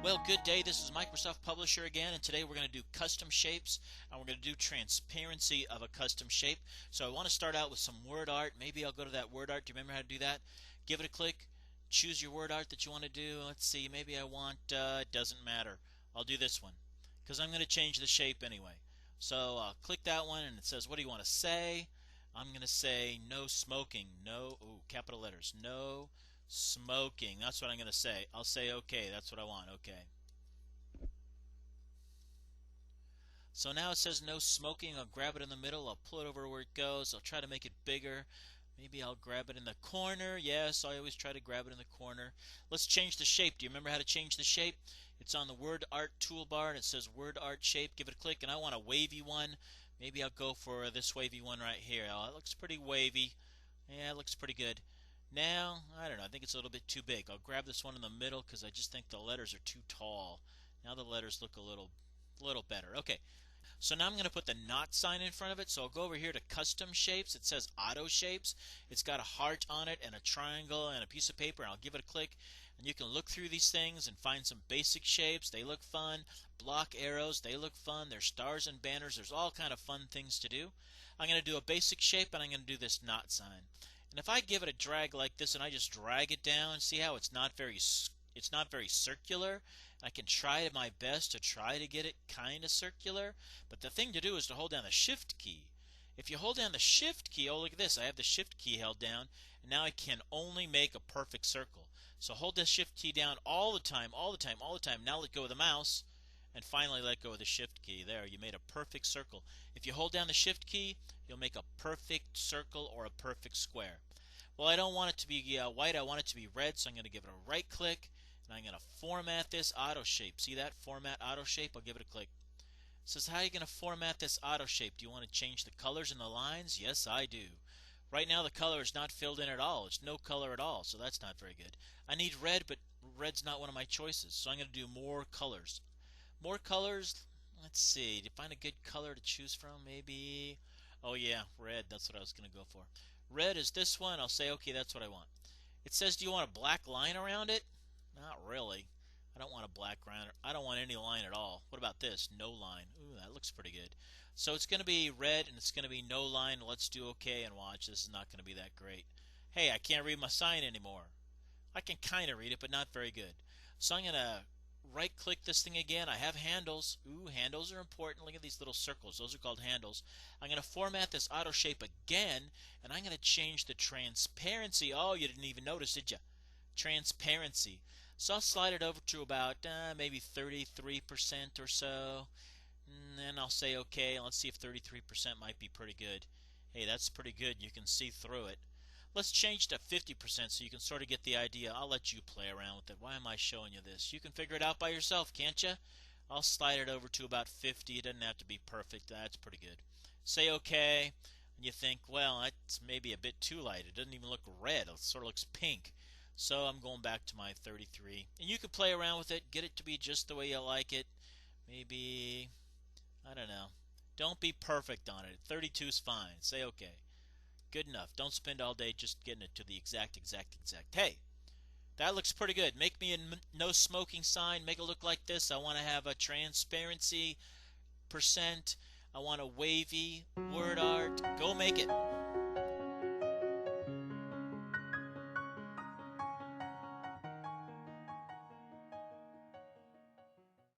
Well, good day. This is Microsoft Publisher again, and today we're going to do custom shapes, and we're going to do transparency of a custom shape. So I want to start out with some word art. Maybe I'll go to that word art. Do you remember how to do that? Give it a click. Choose your word art that you want to do. Let's see. Maybe I want, it doesn't matter. I'll do this one because I'm going to change the shape anyway. So click that one, and it says, what do you want to say? I'm going to say no smoking. No, ooh, capital letters. No smoking. That's what I'm going to say. I'll say okay. That's what I want. Okay. So now it says no smoking. I'll grab it in the middle. I'll pull it over where it goes. I'll try to make it bigger. Maybe I'll grab it in the corner. Yes, I always try to grab it in the corner. Let's change the shape. Do you remember how to change the shape? It's on the Word Art toolbar, and it says Word Art Shape. Give it a click, and I want a wavy one. Maybe I'll go for this wavy one right here. Oh, it looks pretty wavy. Yeah, it looks pretty good. Now, I don't know. I think it's a little bit too big. I'll grab this one in the middle because I just think the letters are too tall. Now the letters look a little better. Okay. So now I'm going to put the not sign in front of it. So I'll go over here to custom shapes. It says AutoShapes. It's got a heart on it and a triangle and a piece of paper, and I'll give it a click. And you can look through these things and find some basic shapes. They look fun. Block arrows, they look fun. There's stars and banners. There's all kind of fun things to do. I'm going to do a basic shape, and I'm going to do this not sign. And if I give it a drag like this and I just drag it down, see how it's not very circular? I can try my best to try to get it kind of circular, but the thing to do is to hold down the shift key. If you hold down the shift key, oh look at this, I have the shift key held down, and now I can only make a perfect circle. So hold the shift key down all the time, all the time, all the time. Now let go of the mouse, and finally let go of the shift key. There, you made a perfect circle. If you hold down the shift key, you'll make a perfect circle or a perfect square. Well, I don't want it to be white, I want it to be red, so I'm going to give it a right click, and I'm going to format this auto shape. See that? Format auto shape. I'll give it a click. It says, how are you going to format this auto shape? Do you want to change the colors and the lines? Yes, I do. Right now the color is not filled in at all. It's no color at all, so that's not very good. I need red, but red's not one of my choices, so I'm going to do more colors. More colors, let's see, to find a good color to choose from, maybe, oh yeah, red, that's what I was going to go for. Red is this one. I'll say, okay, that's what I want. It says, do you want a black line around it? Not really. I don't want a black line. I don't want any line at all. What about this? No line. Ooh, that looks pretty good. So it's going to be red and it's going to be no line. Let's do okay and watch. This is not going to be that great. Hey, I can't read my sign anymore. I can kind of read it, but not very good. So I'm going to right click this thing again. I have handles. Ooh, handles are important. Look at these little circles. Those are called handles. I'm going to format this auto shape again, and I'm going to change the transparency. Oh, you didn't even notice, did you? Transparency. So I'll slide it over to about maybe 33% or so. And then I'll say okay. Let's see if 33% might be pretty good. Hey, that's pretty good. You can see through it. Let's change to 50% so you can sort of get the idea. I'll let you play around with it. Why am I showing you this? You can figure it out by yourself, can't you? I'll slide it over to about 50. It doesn't have to be perfect. That's pretty good. Say okay, and you think, well, that's maybe a bit too light. It doesn't even look red. It sort of looks pink. So I'm going back to my 33. And you can play around with it. Get it to be just the way you like it. Maybe, I don't know. Don't be perfect on it. 32 is fine. Say okay. Good enough. Don't spend all day just getting it to the exact. Hey, that looks pretty good. Make me a no smoking sign. Make it look like this. I want to have a transparency %. I want a wavy word art. Go make it.